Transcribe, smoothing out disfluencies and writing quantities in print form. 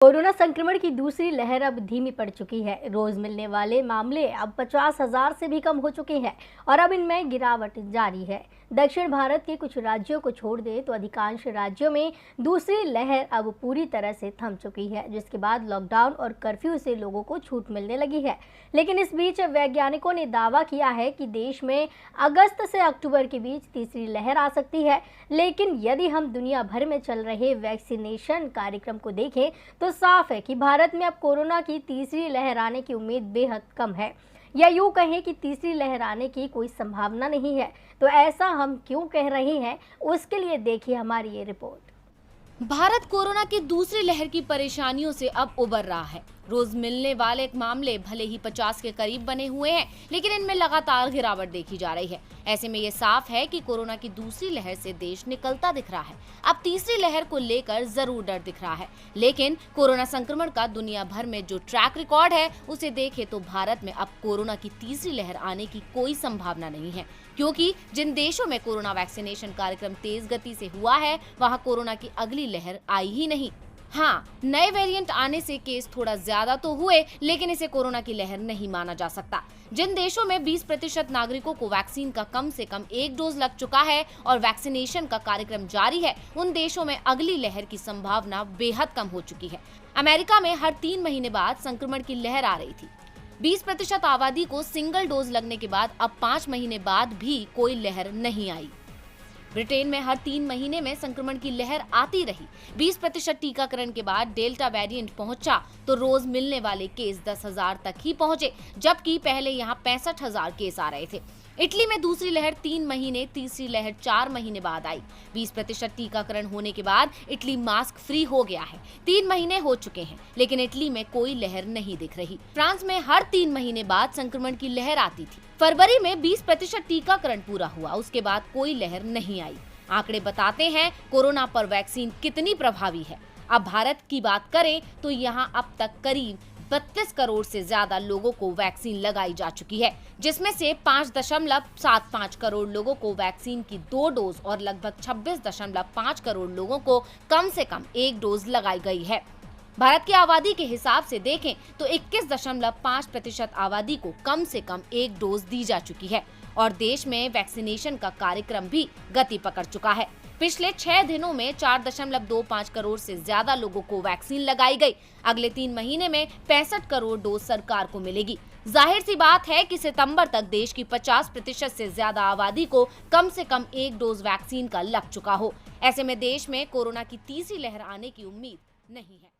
Corona संक्रमण की दूसरी लहर अब धीमी पड़ चुकी है। रोज मिलने वाले मामले अब 50,000 से भी कम हो चुके हैं और अब इनमें गिरावट जारी है। दक्षिण भारत के कुछ राज्यों को छोड़ दे तो अधिकांश राज्यों में दूसरी लहर अब पूरी तरह से थम चुकी है, जिसके बाद लॉकडाउन और कर्फ्यू से लोगों को छूट मिलने लगी है। लेकिन इस बीच वैज्ञानिकों ने दावा किया है कि देश में अगस्त से अक्टूबर के बीच तीसरी लहर आ सकती है। लेकिन यदि हम दुनिया भर में चल रहे वैक्सीनेशन कार्यक्रम को देखें तो साफ है कि भारत में अब कोरोना की तीसरी लहर आने की उम्मीद बेहद कम है, या यूं कहें कि तीसरी लहर आने की कोई संभावना नहीं है। तो ऐसा हम क्यों कह रहे हैं, उसके लिए देखिए हमारी ये रिपोर्ट। भारत कोरोना की दूसरी लहर की परेशानियों से अब उबर रहा है। रोज मिलने वाले मामले भले ही 50 के करीब बने हुए हैं, लेकिन इनमें लगातार गिरावट देखी जा रही है। ऐसे में ये साफ है कि कोरोना की दूसरी लहर से देश निकलता दिख रहा है। अब तीसरी लहर को लेकर जरूर डर दिख रहा है, लेकिन कोरोना संक्रमण का दुनिया भर में जो ट्रैक रिकॉर्ड है उसे देखें तो भारत में अब कोरोना की तीसरी लहर आने की कोई संभावना नहीं है, क्योंकि जिन देशों में कोरोना वैक्सीनेशन कार्यक्रम तेज गति से हुआ है वहां कोरोना की अगली लहर आई ही नहीं। हाँ, नए वेरिएंट आने से केस थोड़ा ज्यादा तो हुए, लेकिन इसे कोरोना की लहर नहीं माना जा सकता। जिन देशों में 20% नागरिकों को वैक्सीन का कम से कम एक डोज लग चुका है और वैक्सीनेशन का कार्यक्रम जारी है, उन देशों में अगली लहर की संभावना बेहद कम हो चुकी है। अमेरिका में हर 3 महीने बाद संक्रमण की लहर आ रही थी। 20% आबादी को सिंगल डोज लगने के बाद अब 5 महीने बाद भी कोई लहर नहीं आई। ब्रिटेन में हर 3 महीने में संक्रमण की लहर आती रही। 20% टीकाकरण के बाद डेल्टा वेरिएंट पहुंचा तो रोज मिलने वाले केस 10,000 तक ही पहुंचे, जबकि पहले यहां 65,000 केस आ रहे थे। इटली में दूसरी लहर 3 महीने, तीसरी लहर 4 महीने बाद आई। 20% टीकाकरण होने के बाद इटली मास्क फ्री हो गया है। 3 महीने हो चुके हैं, लेकिन इटली में कोई लहर नहीं दिख रही। फ्रांस में हर 3 महीने बाद संक्रमण की लहर आती थी। फरवरी में 20% टीकाकरण पूरा हुआ, उसके बाद कोई लहर नहीं आई। आंकड़े बताते हैं कोरोना पर वैक्सीन कितनी प्रभावी है। अब भारत की बात करें तो यहाँ अब तक करीब 32 करोड़ से ज्यादा लोगों को वैक्सीन लगाई जा चुकी है, जिसमें से 5.75 करोड़ लोगों को वैक्सीन की 2 डोज और लगभग 26.5 करोड़ लोगों को कम से कम 1 डोज लगाई गई है। भारत की आबादी के हिसाब से देखें तो 21.5% आबादी को कम से कम 1 डोज दी जा चुकी है और देश में वैक्सीनेशन का कार्यक्रम भी गति पकड़ चुका है। पिछले 6 दिनों में 4.25 करोड़ से ज्यादा लोगों को वैक्सीन लगाई गई। अगले 3 महीने में 65 करोड़ डोज सरकार को मिलेगी। जाहिर सी बात है कि सितंबर तक देश की 50% से ज्यादा आबादी को कम से कम 1 डोज वैक्सीन का लग चुका हो। ऐसे में देश में कोरोना की तीसरी लहर आने की उम्मीद नहीं है।